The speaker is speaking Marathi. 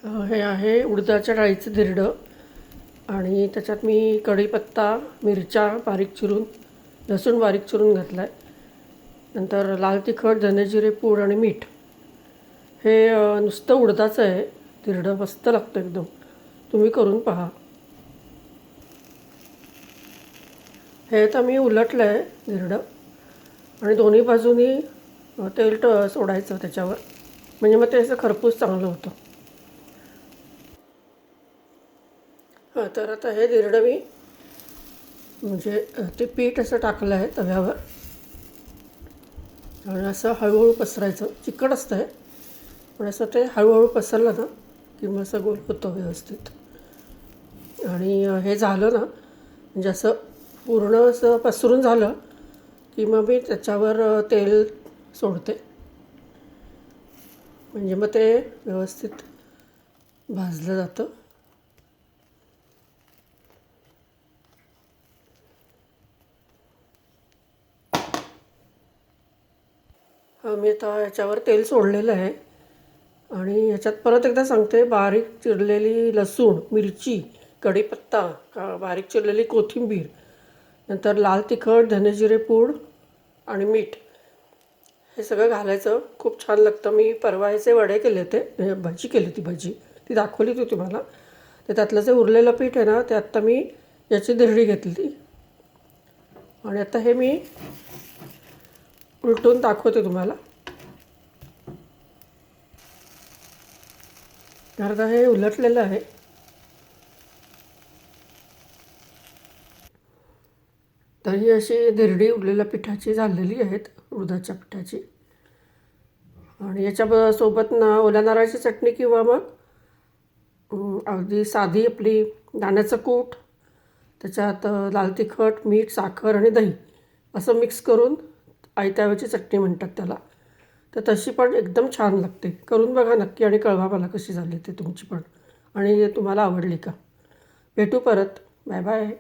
हे आहे उडदाच्या डाळीचं धिरडं आणि त्याच्यात मी कढीपत्ता, मिरच्या बारीक चिरून, लसूण बारीक चिरून घातला आहे. नंतर लाल तिखट, धनेजिरे पूड आणि मीठ. हे नुसतं उडदाचं आहे धिरडं. मस्त लागतं एकदम. तुम्ही करून पहा. हे आता मी उलटलं आहे धिरडं आणि दोन्ही बाजूनी तेल सोडायचं त्याच्यावर, म्हणजे मग ते असं खरपूस चांगलं होतं. तर आता हे धिरडं मी म्हणजे ते पीठ असं टाकलं आहे तव्यावर आणि असं हळूहळू पसरायचं. चिकट असतं आहे पण असं ते हळूहळू पसरलं ना की मग असं गोल होतं व्यवस्थित. आणि हे झालं ना म्हणजे असं पूर्ण असं पसरून झालं की मग मी त्याच्यावर तेल सोडते, म्हणजे मग ते व्यवस्थित भाजलं जातं. मी आता याच्यावर तेल सोडलेलं आहे आणि याच्यात परत एकदा सांगते, बारीक चिरलेली लसूण, मिरची, कढीपत्ता, बारीक चिरलेली कोथिंबीर, नंतर लाल तिखट, धनेजिरे पूड आणि मीठ हे सगळं घालायचं. खूप छान लागतं. मी परवा ह्याचे वडे केले होते, भजी केली होती. भजी ती दाखवली होती तुम्हाला. तर त्यातलं जे उरलेलं पीठ आहे ना ते आत्ता मी याची धिरडी घेतली आणि आता हे मी उलटून दाखवते तुम्हाला. तर आता हे उलटलेलं आहे. तर ही अशी धिरडी उरलेल्या पिठाची झालेली आहेत, उडदाच्या पिठाची. आणि याच्या सोबत ओल्या नारळाची चटणी किंवा मग अगदी साधी आपली दाण्याचं कूट, त्याच्यात लाल तिखट, मीठ, साखर आणि दही असं मिक्स करून आयत्यावेळची चटणी म्हणतात त्याला. तर तशी पण एकदम छान लागते. करून बघा नक्की आणि कळवा मला कशी झाली ते तुमची पण, आणि तुम्हाला आवडली का. भेटू परत. Bye bye.